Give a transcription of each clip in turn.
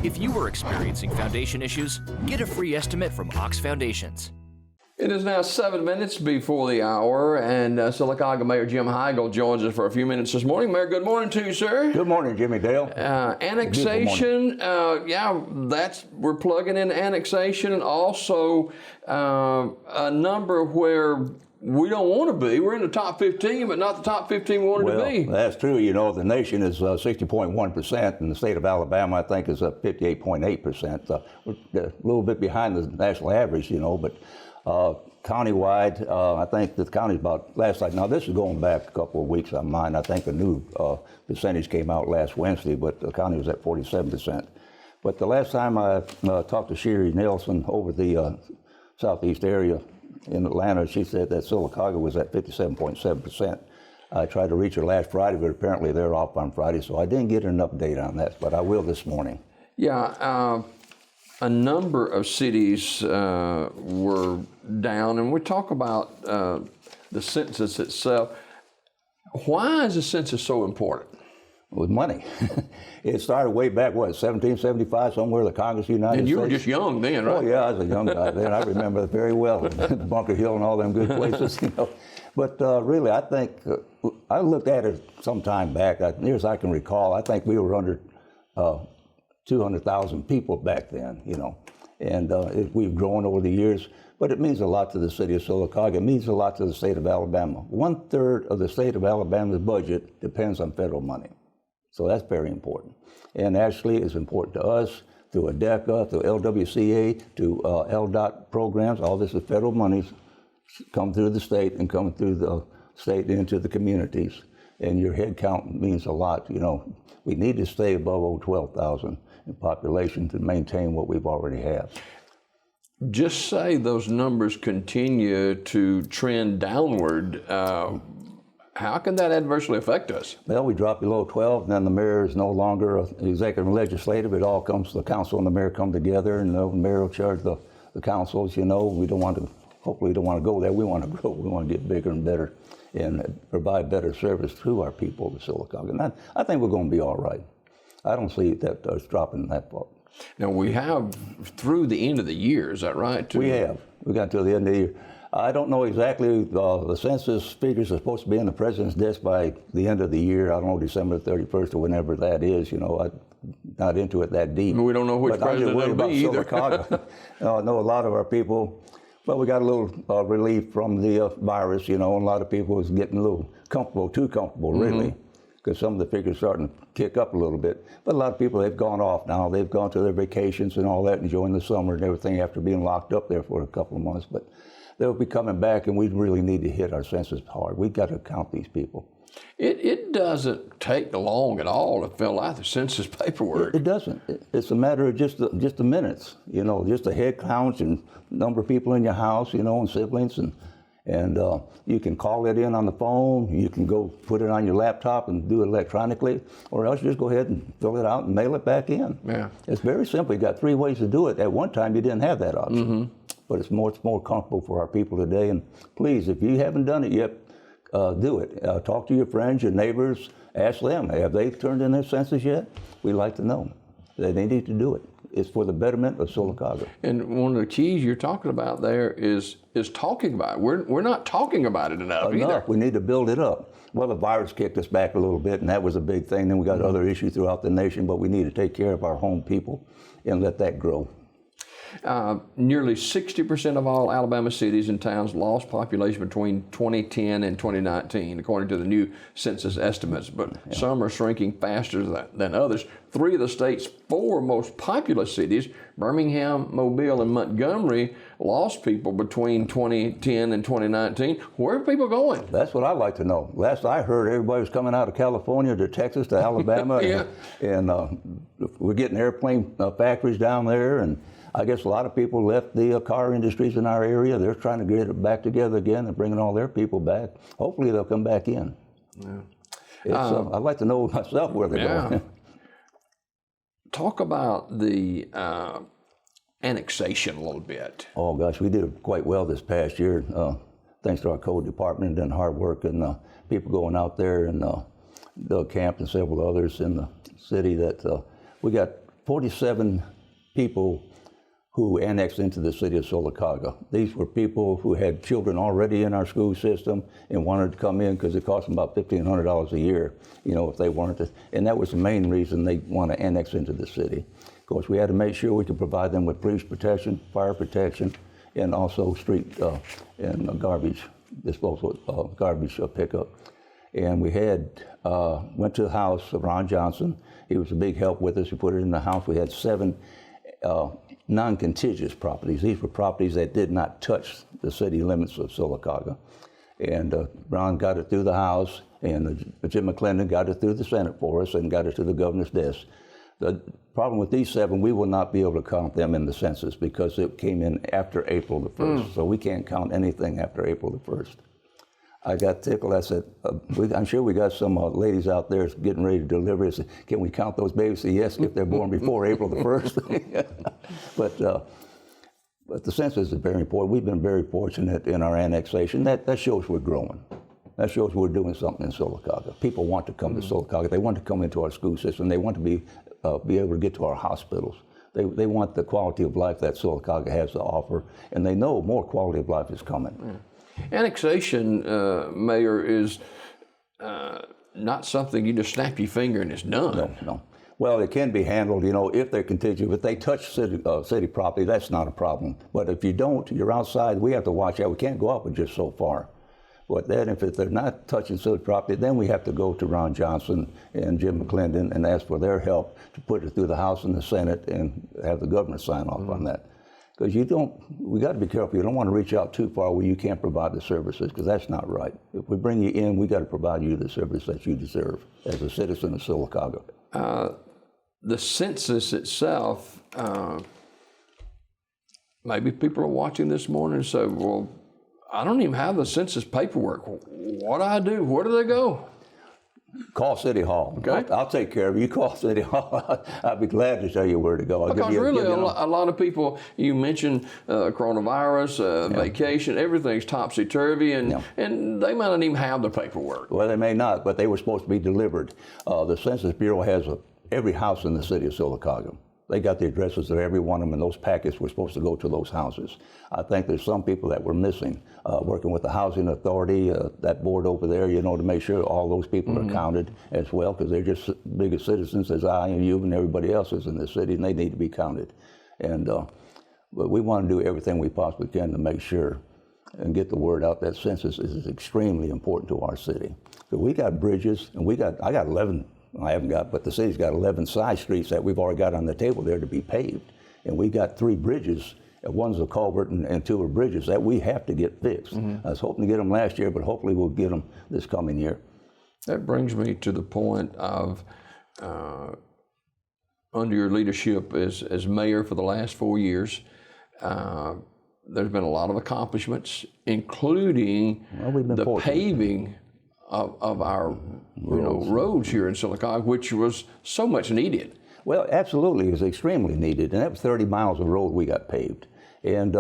If you are experiencing foundation issues, get a free estimate from Ox Foundations. It is now 7 minutes before the hour, and Sylacauga Mayor Jim Heigl joins us for a few minutes this morning. Mayor, good morning to you, sir. Good morning, Jimmy Dale. Annexation, we're plugging in annexation, and also a number where we don't want to be. We're in the top 15, but not the top 15 we wanted to be. That's true. You know, the nation is 60.1%, and the state of Alabama, I think, is 58.8%. We're a little bit behind the national average, you know, but countywide, I think the county's about last night. Now, this is going back a couple of weeks on mine. I think a new percentage came out last Wednesday, but the county was at 47%. But the last time I talked to Sherry Nelson over the southeast area in Atlanta, she said that Sylacauga was at 57.7%. I tried to reach her last Friday, but apparently they're off on Friday, so I didn't get an update on that, but I will this morning. Yeah, a number of cities were down, and we talk about the census itself. Why is the census so important? With money. It started way back, 1775, somewhere, the Congress of the United States. And you were just young then, right? Oh, yeah, I was a young guy then. I remember it very well, Bunker Hill and all them good places, you know. But really, I think, I looked at it some time back, near as I can recall, I think we were under 200,000 people back then, you know. And we've grown over the years, but it means a lot to the city of Sylacauga. It means a lot to the state of Alabama. 1/3 of the state of Alabama's budget depends on federal money. So that's very important. And actually, it's important to us through ADECA, through LWCA, to LDOT programs. All this is federal money come through the state and come through the state into the communities. And your head count means a lot. You know, we need to stay above over 12,000 in population to maintain what we've already have. Just say those numbers continue to trend downward. How can that adversely affect us? Well, we drop below 12, and then the mayor is no longer executive and legislative. It all comes to the council, and the mayor come together, and the mayor will charge the councils. You know, we don't want to, hopefully we don't want to go there. We want to grow. We want to get bigger and better and provide better service to our people, the Sylacauga. And I think we're going to be all right. I don't see that us dropping that far. Now, we have through the end of the year, is that right? We have. We got to the end of the year. I don't know exactly, the census figures are supposed to be in the president's desk by the end of the year. I don't know, December 31st or whenever that is, you know. I'm not into it that deep. We don't know which president it'll be either. I know a lot of our people, but we got a little relief from the virus, you know, and a lot of people is getting a little comfortable, too comfortable, really, because some of the figures are starting to kick up a little bit. But a lot of people, they've gone off now. They've gone to their vacations and all that, enjoying the summer and everything after being locked up there for a couple of months. But they'll be coming back, and we really need to hit our census hard. We've got to count these people. It doesn't take long at all to fill out the census paperwork. It doesn't. It's a matter of just the minutes, you know, just the head counts and number of people in your house, you know, and siblings, and you can call it in on the phone. You can go put it on your laptop and do it electronically, or else just go ahead and fill it out and mail it back in. Yeah. It's very simple. You got 3 ways to do it. At one time, you didn't have that option. But it's more comfortable for our people today. And please, if you haven't done it yet, do it. Talk to your friends, your neighbors, ask them, have they turned in their census yet? We'd like to know. They need to do it. It's for the betterment of Sylacauga. And one of the keys you're talking about there is talking about it. We're not talking about it enough either. We need to build it up. Well, the virus kicked us back a little bit, and that was a big thing. Then we got other issues throughout the nation, but we need to take care of our home people and let that grow. Nearly 60% of all Alabama cities and towns lost population between 2010 and 2019, according to the new census estimates, but some are shrinking faster than others. 3 of the state's 4 most populous cities, Birmingham, Mobile, and Montgomery, lost people between 2010 and 2019. Where are people going? That's what I'd like to know. Last I heard, everybody was coming out of California to Texas to Alabama, and we're getting airplane factories down there, and I guess a lot of people left the car industries in our area. They're trying to get it back together again and bringing all their people back. Hopefully they'll come back in. Yeah. I'd like to know myself where they're going. Talk about the annexation a little bit. Oh gosh, we did quite well this past year, thanks to our code department and hard work and people going out there and the camp and several others in the city that we got 47 people who annexed into the city of Sylacauga. These were people who had children already in our school system and wanted to come in because it cost them about $1,500 a year, if they wanted to. And that was the main reason they want to annex into the city. Of course, we had to make sure we could provide them with police protection, fire protection, and also street and garbage disposal, garbage pickup. And we went to the house of Ron Johnson. He was a big help with us. We put it in the house. We had 7 non-contiguous properties. These were properties that did not touch the city limits of Sylacauga. And Ron got it through the House, and Jim McClendon got it through the Senate for us and got it to the governor's desk. The problem with these 7, we will not be able to count them in the census because it came in after April the 1st. So we can't count anything after April the 1st. I got tickled. I said, I'm sure we got some ladies out there getting ready to deliver. I said, can we count those babies? I said, yes, if they're born before April the 1st. But the census is very important. We've been very fortunate in our annexation. That shows we're growing. That shows we're doing something in Sylacauga. People want to come to Sylacauga. They want to come into our school system. They want to be able to get to our hospitals. They want the quality of life that Sylacauga has to offer, and they know more quality of life is coming. Annexation, Mayor, is not something you just snap your finger and it's done. No. Well, it can be handled, if they're contiguous. If they touch city property, that's not a problem. But if you don't, you're outside. We have to watch out. We can't go up just so far. But then if they're not touching city property, then we have to go to Ron Johnson and Jim McClendon and ask for their help to put it through the House and the Senate and have the governor sign off on that. Because we got to be careful. You don't want to reach out too far where you can't provide the services, because that's not right. If we bring you in, we got to provide you the service that you deserve as a citizen of Sylacauga. The census itself, maybe people are watching this morning and say, well, I don't even have the census paperwork. What do I do? Where do they go? Call City Hall. Okay. I'll take care of you. You call City Hall. I'd be glad to tell you where to go. Because really, a lot of people, you mentioned coronavirus, vacation, everything's topsy-turvy, and they might not even have the paperwork. Well, they may not, but they were supposed to be delivered. The Census Bureau has every house in the city of Sylacauga. They got the addresses of every one of them, and those packets were supposed to go to those houses. I think there's some people that were missing, working with the Housing Authority, that board over there, to make sure all those people are counted as well, because they're just big as citizens as I and you and everybody else is in the city, and they need to be counted. And but we want to do everything we possibly can to make sure and get the word out that census is extremely important to our city. So we got bridges, and I got 11. I haven't got, but the city's got 11 side streets that we've already got on the table there to be paved. And we got 3 bridges, one's a culvert and 2 are bridges that we have to get fixed. I was hoping to get them last year, but hopefully we'll get them this coming year. That brings me to the point of, under your leadership as mayor for the last 4 years, there's been a lot of accomplishments, including the paving of our roads here in Sylacauga, which was so much needed. Well, absolutely, it was extremely needed, and that was 30 miles of road we got paved. And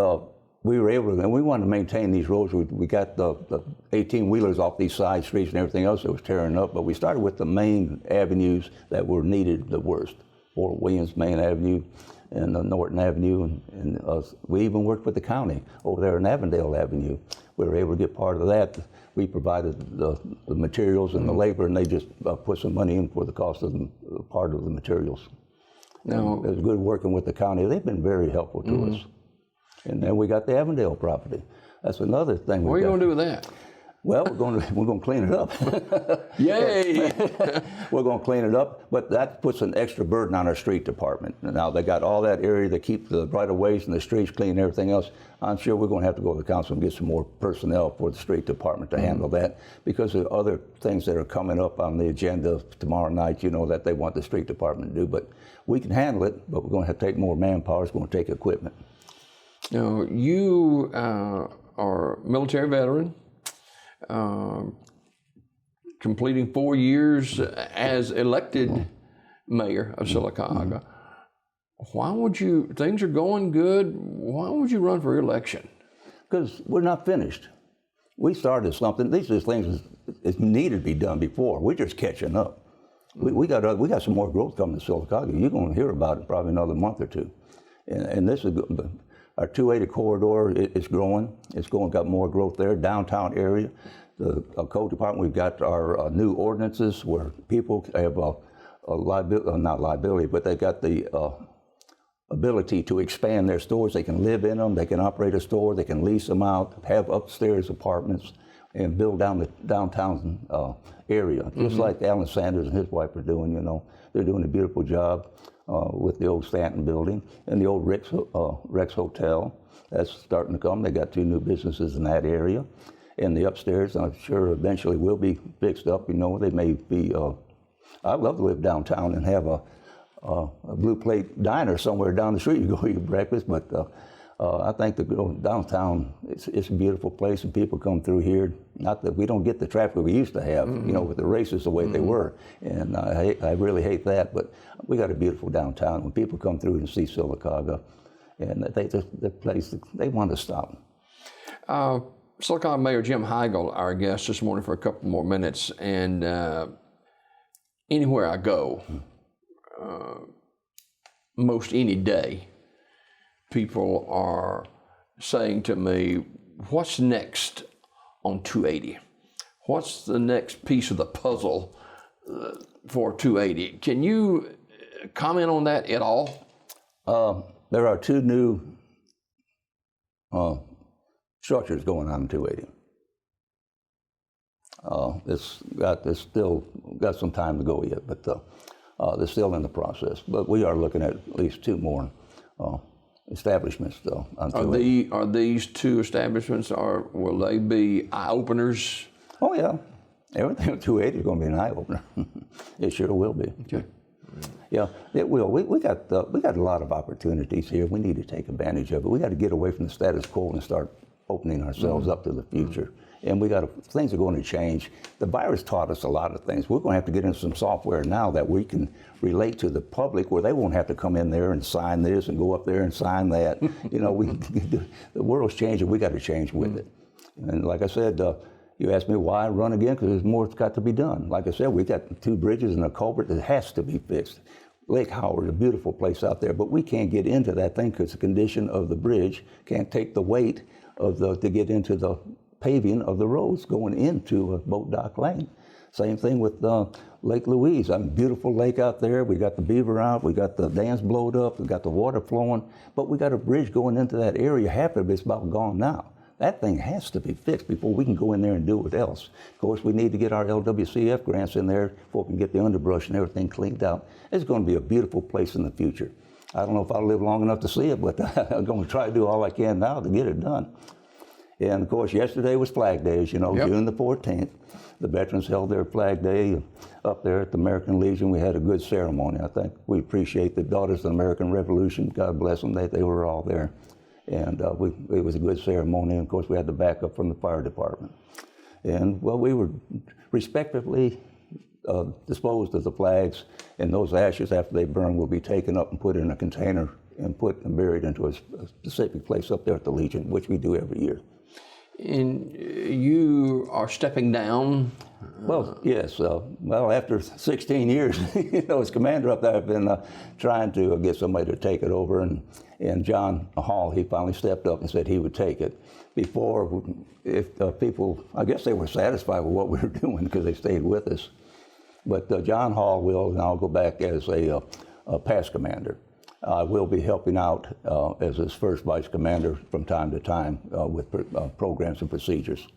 we were able to, and we wanted to maintain these roads. We got the 18-wheelers off these side streets and everything else that was tearing up, but we started with the main avenues that were needed the worst. Fort Williams Main Avenue and Norton Avenue, and we even worked with the county over there in Avondale Avenue. We were able to get part of that. We provided the materials and the labor, and they just put some money in for the cost of part of the materials. Now, it was good working with the county. They've been very helpful to us. And then we got the Avondale property. That's another thing. What are you going to do with that? Well, we're going to clean it up. Yay! We're going to clean it up, but that puts an extra burden on our street department. Now, they got all that area to keep the right-of-ways and the streets clean and everything else. I'm sure we're going to have to go to the council and get some more personnel for the street department to handle that, because there are other things that are coming up on the agenda tomorrow night, that they want the street department to do. But we can handle it, but we're going to have to take more manpower. It's going to take equipment. Now, you are a military veteran. Completing 4 years as elected mayor of Sylacauga. Why would you, things are going good, why would you run for election? Because we're not finished. We started something. These are things that needed to be done before. We're just catching up. We got some more growth coming to Sylacauga. You're going to hear about it probably another month or two. And this is our 280 corridor. It's growing. It's got more growth there. Downtown area, the code department. We've got our new ordinances where people have a liability, not liability, but they got the ability to expand their stores. They can live in them. They can operate a store. They can lease them out. Have upstairs apartments, and build down the downtown area, just like Alan Sanders and his wife are doing. You know, they're doing a beautiful job with the old Stanton building and the old Rex Hotel. That's starting to come. They got 2 new businesses in that area, and the upstairs, I'm sure eventually will be fixed up. You know, they may be. I'd love to live downtown and have a Blue Plate diner somewhere down the street. You go eat breakfast, but. I think the downtown, it's a beautiful place, and people come through here. Not that we don't get the traffic we used to have, you know, with the races the way they were, and I really hate that. But we got a beautiful downtown. When people come through and see Sylacauga, and the place, they want to stop. Sylacauga Mayor Jim Heigl, our guest this morning for a couple more minutes, and anywhere I go, most any day, people are saying to me, what's next on 280? What's the next piece of the puzzle for 280? Can you comment on that at all? There are 2 new structures going on in 280. It's still got some time to go yet, but they're still in the process. But we are looking at least 2 more establishments though. Are these 2 establishments, will they be eye openers? Oh yeah, everything with 280 is going to be an eye opener. It sure will be. Okay. Yeah, it will. We got a lot of opportunities here. We need to take advantage of it. We got to get away from the status quo and start opening ourselves up to the future. And things are going to change. The virus taught us a lot of things. We're going to have to get into some software now that we can relate to the public, where they won't have to come in there and sign this and go up there and sign that. You know, the world's changing. We got to change with it. And like I said, you asked me why run again, because there's more that's got to be done. Like I said, we got 2 bridges and a culvert that has to be fixed. Lake Howard, a beautiful place out there, but we can't get into that thing because the condition of the bridge can't take the weight to get into the paving of the roads going into Boat Dock Lane. Same thing with Lake Louise. Beautiful lake out there. We got the beaver out. We got the dams blowed up. We got the water flowing. But we got a bridge going into that area. Half of it's about gone now. That thing has to be fixed before we can go in there and do what else. Of course, we need to get our LWCF grants in there before we can get the underbrush and everything cleaned out. It's going to be a beautiful place in the future. I don't know if I'll live long enough to see it, but I'm going to try to do all I can now to get it done. And of course, yesterday was Flag Day, as you know, June the 14th. The veterans held their Flag Day up there at the American Legion. We had a good ceremony. I think we appreciate the Daughters of the American Revolution. God bless them. They were all there. And it was a good ceremony. And of course, we had the backup from the fire department. And well, we were respectively disposed of the flags, and those ashes, after they burn, will be taken up and put in a container and buried into a specific place up there at the Legion, which we do every year. And you are stepping down? Well, yes. Well, after 16 years, as commander up there, I've been trying to get somebody to take it over. And John Hall, he finally stepped up and said he would take it. Before, if people, I guess they were satisfied with what we were doing because they stayed with us. But John Hall will now go back as a past commander. I will be helping out as his first vice commander from time to time with programs and procedures.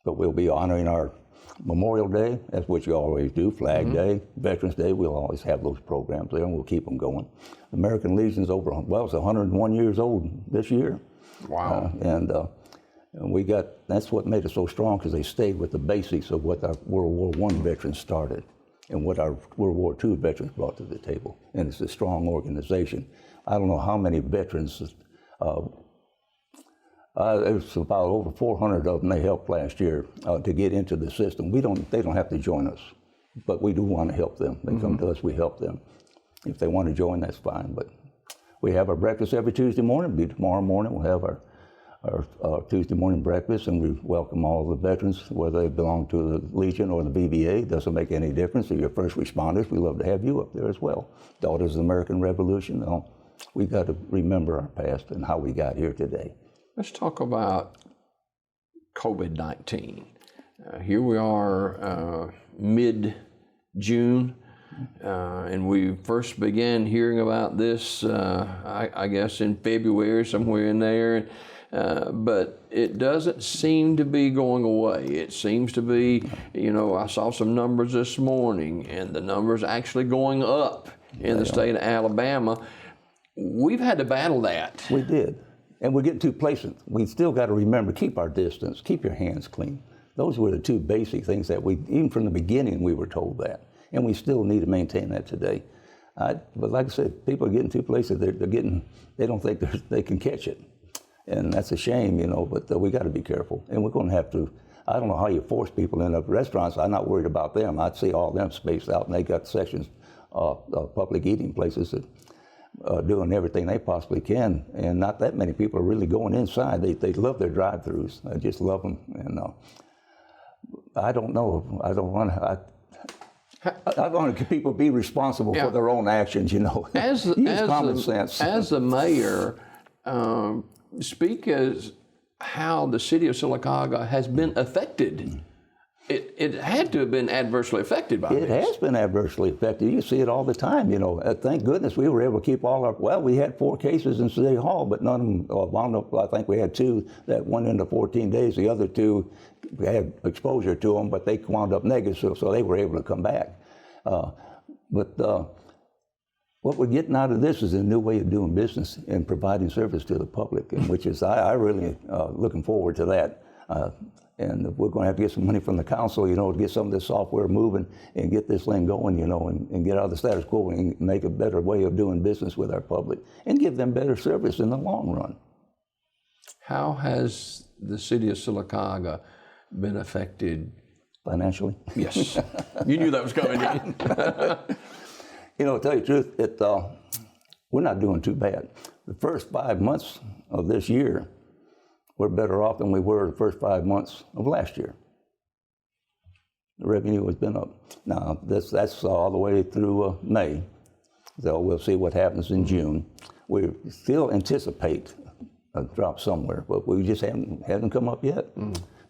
But we'll be honoring our Memorial Day, that's what you always do, Flag Day, Veterans Day. We'll always have those programs there, and we'll keep them going. American Legion's it's 101 years old this year. Wow. And that's what made it so strong, because they stayed with the basics of what our World War I veterans started and what our World War II veterans brought to the table. And it's a strong organization. I don't know how many veterans, there's about over 400 of them they helped last year to get into the system. They don't have to join us, but we do want to help them. They come to us, we help them. If they want to join, that's fine. But we have our breakfast every Tuesday morning. Tomorrow morning we'll have our Tuesday morning breakfast, and we welcome all the veterans, whether they belong to the Legion or the VBA. Doesn't make any difference. If you're first responders, we love to have you up there as well. Daughters of the American Revolution. We got to remember our past and how we got here today. Let's talk about COVID-19. Here we are mid-June, and we first began hearing about this, I guess, in February, somewhere in there. But it doesn't seem to be going away. It seems to be, I saw some numbers this morning, and the numbers actually going up in the state of Alabama. We've had to battle that. We did. And we're getting too complacent. We still got to remember, keep our distance, keep your hands clean. Those were the two basic things that even from the beginning, we were told that. And we still need to maintain that today. But like I said, people are getting too complacent. They don't think they can catch it. And that's a shame, but we got to be careful. And we're going to have to, I don't know how you force people in the restaurants. I'm not worried about them. I'd see all them spaced out, and they got sections of public eating places that doing everything they possibly can, and not that many people are really going inside. They love their drive-thrus. I just love them, and I don't know. I want to people be responsible for their own actions. Use common sense. As the mayor, speak as how the city of Sylacauga has been affected. It had to have been adversely affected by this. It has been adversely affected. You see it all the time, Thank goodness we were able to keep we had 4 cases in City Hall, but none of them wound up. I think we had 2 that went into 14 days. The other 2 had exposure to them, but they wound up negative, so they were able to come back. But what we're getting out of this is a new way of doing business and providing service to the public, and which is I really looking forward to that. And we're going to have to get some money from the council, to get some of this software moving and get this thing going, and get out of the status quo and make a better way of doing business with our public and give them better service in the long run. How has the city of Sylacauga been affected? Financially? Yes. You knew that was coming in. To tell you the truth, we're not doing too bad. The first 5 months of this year, we're better off than we were the first 5 months of last year. The revenue has been up. Now, that's all the way through May. So we'll see what happens in June. We still anticipate a drop somewhere, but we just haven't come up yet.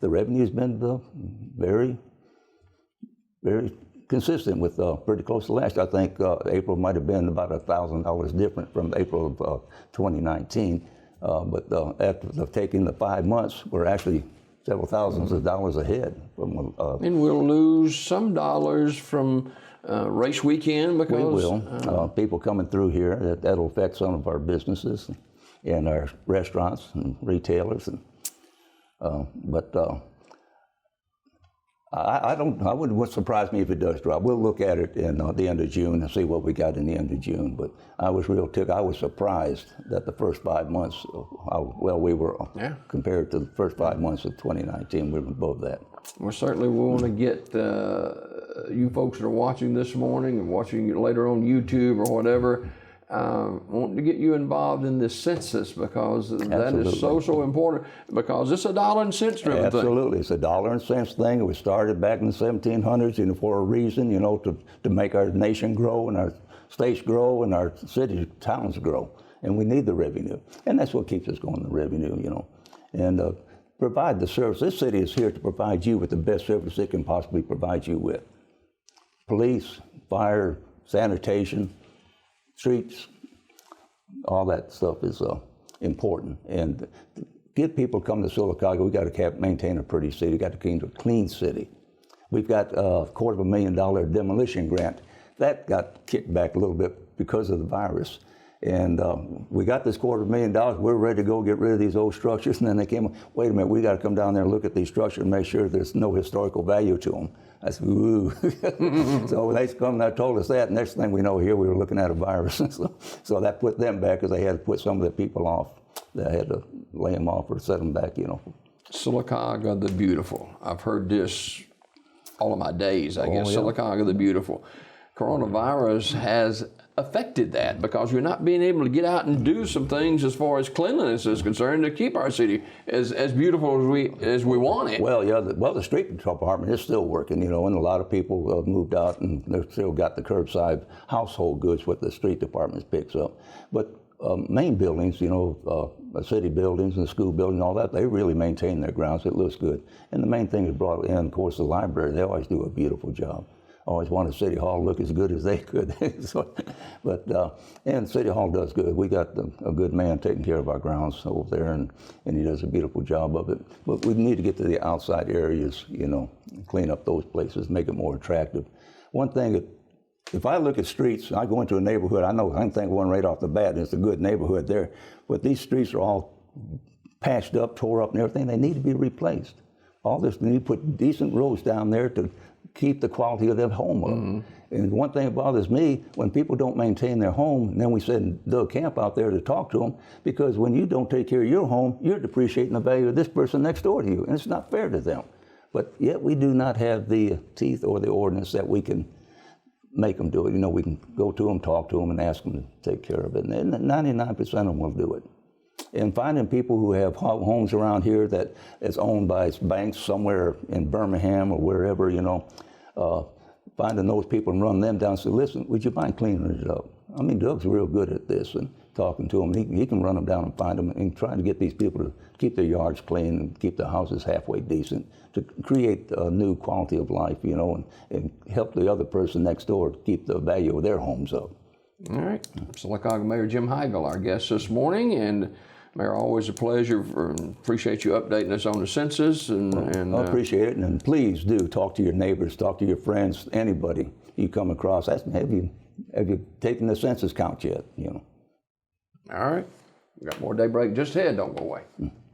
The revenue's been very, very consistent with pretty close to last year. I think April might have been about $1,000 different from April of 2019. But after taking the 5 months, we're actually several thousands of dollars ahead. And we'll lose some dollars from race weekend because... We will. People coming through here, that'll affect some of our businesses and our restaurants and retailers. I wouldn't surprise me if it does drop. We'll look at it in the end of June and see what we got in the end of June. But I was surprised that the first 5 months, how well we were compared to the first 5 months of 2019. We were above that. Well, certainly we want to get you folks that are watching this morning and watching later on YouTube or whatever, wanting to get you involved in this census because that is so important, because it's a dollar and cents driven thing. Absolutely, it's a dollar and cents thing. It was started back in the 1700s, for a reason, to make our nation grow and our states grow and our cities, towns grow. And we need the revenue, and that's what keeps us going, the revenue, and provide the service. This city is here to provide you with the best service it can possibly provide you with. Police, fire, sanitation, streets, all that stuff is important. And to get people to come to Sylacauga, we got to maintain a pretty city. We got to keep a clean city. We've got a $250,000 demolition grant. That got kicked back a little bit because of the virus. And we got this $250,000. We're ready to go get rid of these old structures. And then they came, wait a minute, we got to come down there and look at these structures and make sure there's no historical value to them. I said, ooh. So when they come and they told us that, next thing we know here, we were looking at a virus. So that put them back because they had to put some of the people off. They had to lay them off or set them back, Sylacauga the Beautiful. I've heard this all of my days, I guess. Yeah. Sylacauga the Beautiful. Coronavirus has affected that because we're not being able to get out and do some things as far as cleanliness is concerned to keep our city as beautiful as we want it. Well, yeah, the street department is still working, and a lot of people have moved out and they've still got the curbside household goods what the street department picks up. But main buildings, city buildings and school buildings and all that, they really maintain their grounds. It looks good. And the main thing is brought in, of course, the library. They always do a beautiful job. Always wanted City Hall to look as good as they could. And City Hall does good. We got a good man taking care of our grounds over there, and he does a beautiful job of it. But we need to get to the outside areas, clean up those places, make it more attractive. One thing, if I look at streets, I go into a neighborhood, I can think of one right off the bat, and it's a good neighborhood there, but these streets are all patched up, tore up and everything. They need to be replaced. All this, we need to put decent roads down there to keep the quality of their home up. Mm-hmm. And one thing that bothers me, when people don't maintain their home, and then we send Doug Camp out there to talk to them, because when you don't take care of your home, you're depreciating the value of this person next door to you, and it's not fair to them. But yet we do not have the teeth or the ordinance that we can make them do it. We can go to them, talk to them, and ask them to take care of it. And 99% of them will do it. And finding people who have homes around here that is owned by banks somewhere in Birmingham or wherever, finding those people and running them down and say, listen, would you mind cleaning it up? I mean, Doug's real good at this, and talking to them, he can run them down and find them and try to get these people to keep their yards clean and keep their houses halfway decent, to create a new quality of life, and help the other person next door to keep the value of their homes up. All right. Sylacauga Mayor Jim Heigl, our guest this morning, and Mayor, always a pleasure. Appreciate you updating us on the census. I appreciate it, and please do talk to your neighbors, talk to your friends, anybody you come across. Ask them, have you taken the census count yet? All right. We got more Daybreak just ahead. Don't go away.